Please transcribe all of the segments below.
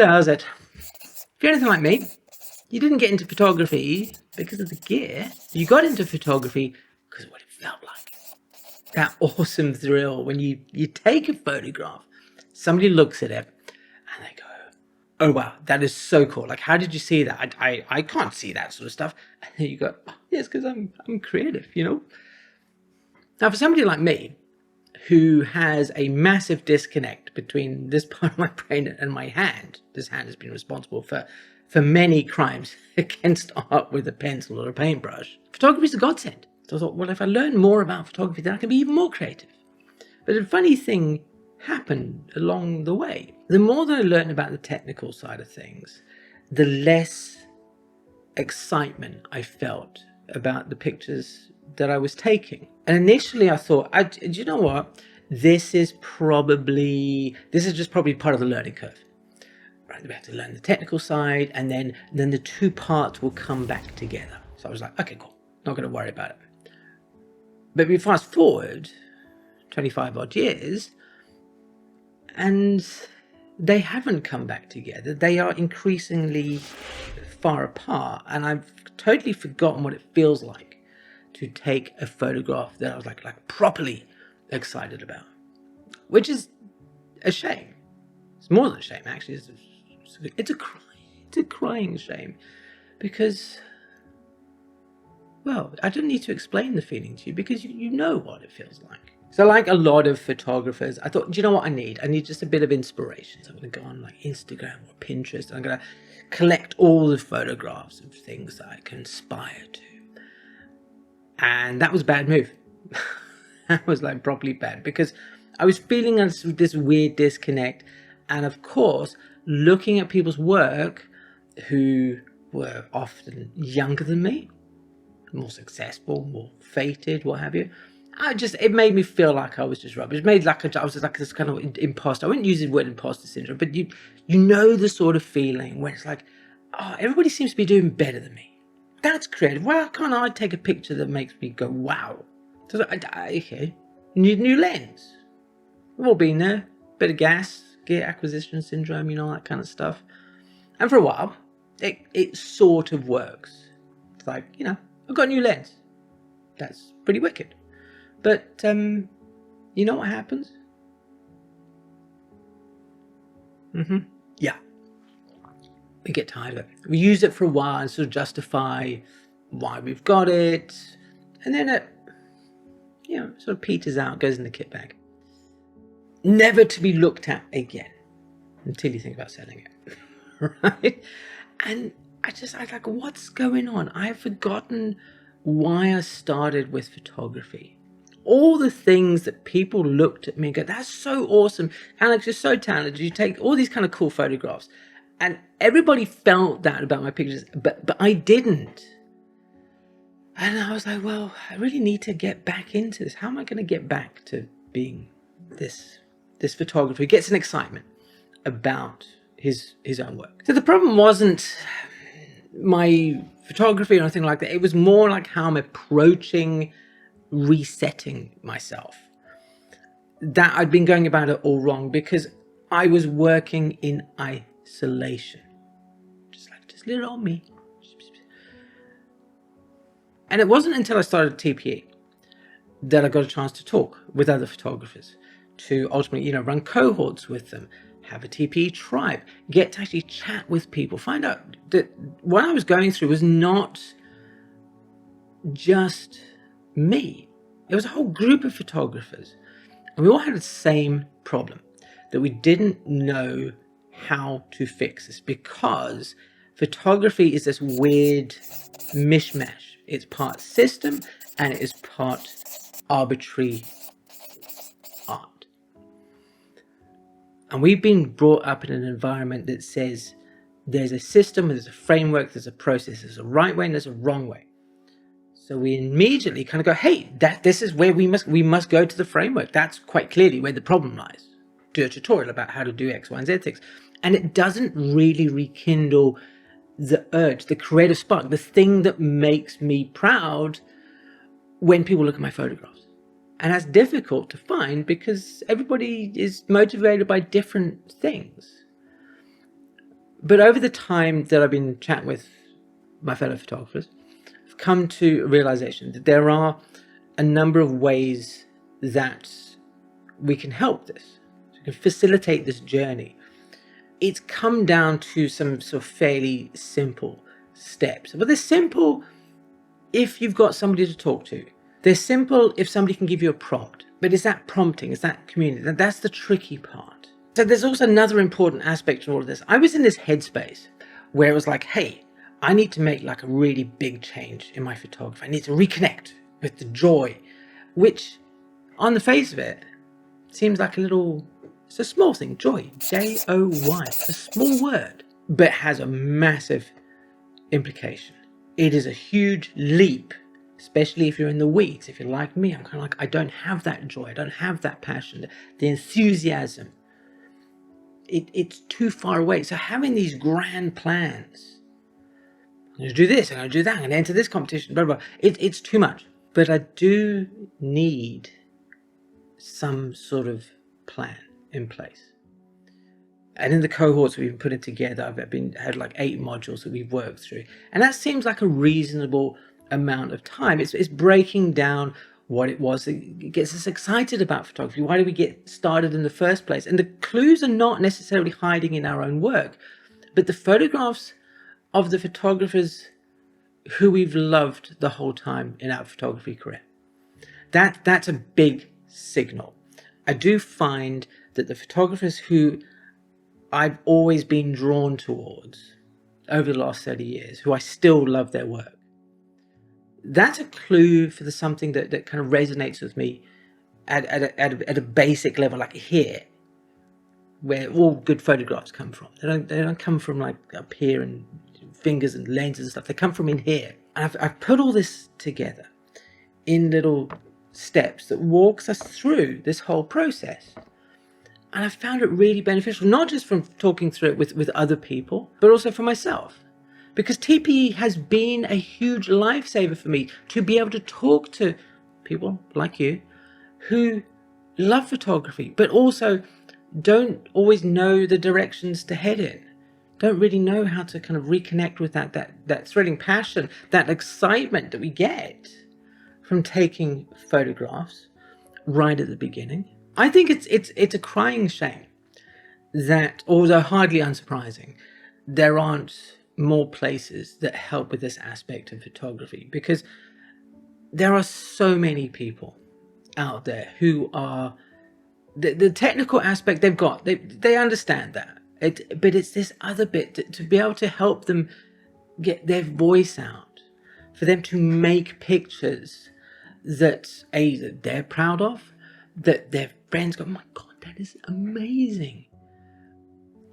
how's it? If you're anything like me, you didn't get into photography because of the gear. You got into photography because of what it felt like. That awesome thrill when you take a photograph, somebody looks at it and they go, oh wow, that is so cool. Like, how did you see that? I can't see that sort of stuff. And then you go, oh, yes, because I'm creative, you know? Now, for somebody like me, who has a massive disconnect between this part of my brain and my hand, this hand has been responsible for many crimes against art with a pencil or a paintbrush. Photography is a godsend. So I thought, well, if I learn more about photography, then I can be even more creative. But a funny thing happened along the way. The more that I learned about the technical side of things, the less excitement I felt about the pictures that I was taking. And initially I thought, you know what? This is just probably part of the learning curve. Right, we have to learn the technical side, and then the two parts will come back together. So I was like, okay, cool. Not going to worry about it. But we fast forward 25 odd years, and they haven't come back together. They are increasingly far apart, and I've totally forgotten what it feels like to take a photograph that I was like properly excited about, which is a shame. It's more than a shame, actually. It's a crying shame, because, well, I don't need to explain the feeling to you, because you know what it feels like. So like a lot of photographers, I thought, do you know what I need? I need just a bit of inspiration. So I'm going to go on like Instagram or Pinterest, and I'm going to collect all the photographs of things that I can aspire to. And that was a bad move. That was like properly bad, because I was feeling this weird disconnect. And of course, looking at people's work who were often younger than me, more successful, more fated, what have you, it made me feel like I was just rubbish. It made I was just like this kind of imposter. I wouldn't use the word imposter syndrome, but you know the sort of feeling when it's like, oh, everybody seems to be doing better than me. That's creative. Why can't I take a picture that makes me go, wow? So okay, new lens. We've all been there. Bit of gear acquisition syndrome, you know, that kind of stuff. And for a while, it sort of works. It's like, you know, I've got a new lens. That's pretty wicked. But you know what happens? Yeah. We get tired of it. We use it for a while and sort of justify why we've got it. And then it, you know, sort of peters out, goes in the kit bag. Never to be looked at again until you think about selling it. Right? And I was like, what's going on? I have forgotten why I started with photography. All the things that people looked at me and go, that's so awesome. Alex, you're so talented. You take all these kind of cool photographs. And everybody felt that about my pictures, but I didn't. And I was like, well, I really need to get back into this. How am I going to get back to being this photographer who gets an excitement about his own work? So the problem wasn't my photography or anything like that. It was more like how I'm approaching resetting myself. That I'd been going about it all wrong, because I was working in isolation, just little old me. And it wasn't until I started TPE that I got a chance to talk with other photographers, to ultimately, you know, run cohorts with them, have a TPE tribe, get to actually chat with people, find out that what I was going through was not just me. It was a whole group of photographers, and we all had the same problem, that we didn't know how to fix this, because photography is this weird mishmash. It's part system and it is part arbitrary art. And we've been brought up in an environment that says there's a system, there's a framework, there's a process, there's a right way and there's a wrong way. So we immediately kind of go, hey, this is where we must go to the framework. That's quite clearly where the problem lies. Do a tutorial about how to do X, Y, and Z things. And it doesn't really rekindle the urge, the creative spark, the thing that makes me proud when people look at my photographs. And that's difficult to find, because everybody is motivated by different things. But over the time that I've been chatting with my fellow photographers, I've come to a realization that there are a number of ways that we can help this. So we can facilitate this journey. It's come down to some sort of fairly simple steps. But they're simple if you've got somebody to talk to. They're simple if somebody can give you a prompt. But it's that prompting, it's that community. That's the tricky part. So there's also another important aspect to all of this. I was in this headspace where it was like, hey, I need to make like a really big change in my photography. I need to reconnect with the joy, which on the face of it seems like it's a small thing. Joy, J-O-Y, it's a small word, but has a massive implication. It is a huge leap, especially if you're in the weeds. If you're like me, I'm kind of like, I don't have that joy. I don't have that passion, the enthusiasm. It's too far away. So having these grand plans, I'm going to do this, I'm going to do that, I'm going to enter this competition, blah, blah, blah. It's too much. But I do need some sort of plan in place. And in the cohorts we've been putting together, I've had like 8 modules that we've worked through. And that seems like a reasonable amount of time. It's breaking down what it was that gets us excited about photography. Why do we get started in the first place? And the clues are not necessarily hiding in our own work, but the photographs of the photographers who we've loved the whole time in our photography career. That's a big signal. I do find that the photographers who I've always been drawn towards over the last 30 years, who I still love their work, that's a clue for something that kind of resonates with me at a basic level, like here, where all good photographs come from. They don't come from like up here and fingers and lenses and stuff. They come from in here. And I've put all this together in little steps that walks us through this whole process. And I found it really beneficial, not just from talking through it with other people, but also for myself. Because TPE has been a huge lifesaver for me to be able to talk to people like you who love photography, but also don't always know the directions to head in. Don't really know how to kind of reconnect with that thrilling passion, that excitement that we get from taking photographs right at the beginning. I think it's a crying shame that, although hardly unsurprising, there aren't more places that help with this aspect of photography, because there are so many people out there who are the technical aspect they've got, they understand that, but it's this other bit to be able to help them get their voice out, for them to make pictures that they're proud of, that their friends go, oh my God, that is amazing.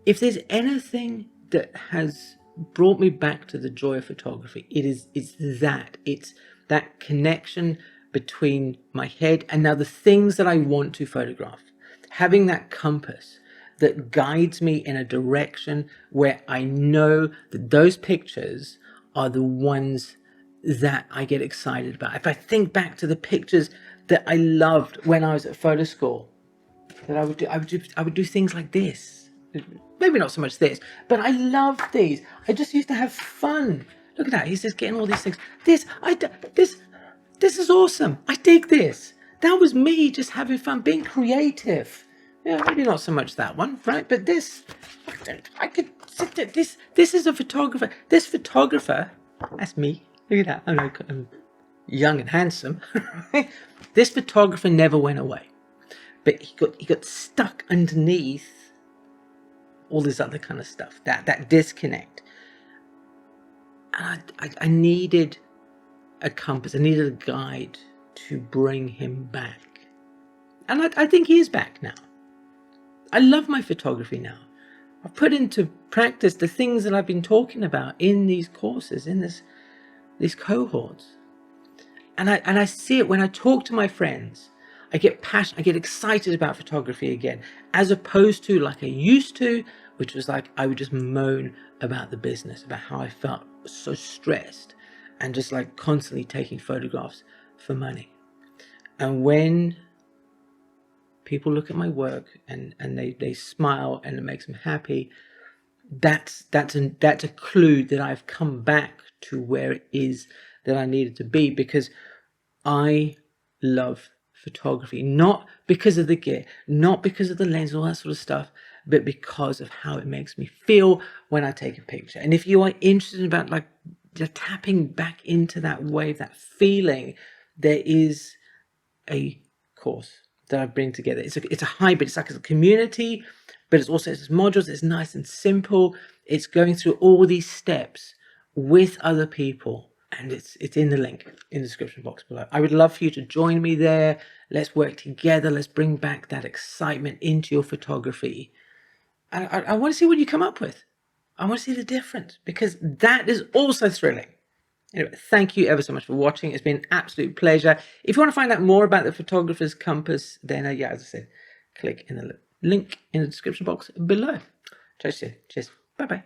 If there's anything that has brought me back to the joy of photography, it's that connection between my head and now the things that I want to photograph. Having that compass that guides me in a direction where I know that those pictures are the ones that I get excited about. If I think back to the pictures that I loved when I was at photo school, that I would do things like this. Maybe not so much this, but I love these. I just used to have fun. Look at that. He's just getting all these things. This is awesome. I dig this. That was me just having fun, being creative. Yeah, maybe not so much that one, right? But this, I could sit there. This is a photographer. This photographer, that's me. Look at that. I'm young and handsome. This photographer never went away, but he got stuck underneath all this other kind of stuff, that disconnect. And I needed a compass, I needed a guide to bring him back. And I think he is back now. I love my photography now. I've put into practice the things that I've been talking about in these courses, in these cohorts. And I see it when I talk to my friends. I get passionate, I get excited about photography again, as opposed to like I used to, which was like I would just moan about the business, about how I felt so stressed and just like constantly taking photographs for money. And when people look at my work and they smile and it makes them happy, that's a clue that I've come back to where it is that I needed to be, because I love photography, not because of the gear, not because of the lens, all that sort of stuff, but because of how it makes me feel when I take a picture. And if you are interested about like just tapping back into that wave, that feeling, there is a course that I bring together. It's a hybrid. It's like a community, but it's modules. It's nice and simple. It's going through all these steps with other people, and it's in the link in the description box below. I would love for you to join me there. Let's work together. Let's bring back that excitement into your photography. And I want to see what you come up with. I want to see the difference, because that is also thrilling. Anyway, thank you ever so much for watching. It's been an absolute pleasure. If you want to find out more about the photographer's compass, then yeah, as I said, click in the link in the description box below. Cheers. Bye bye.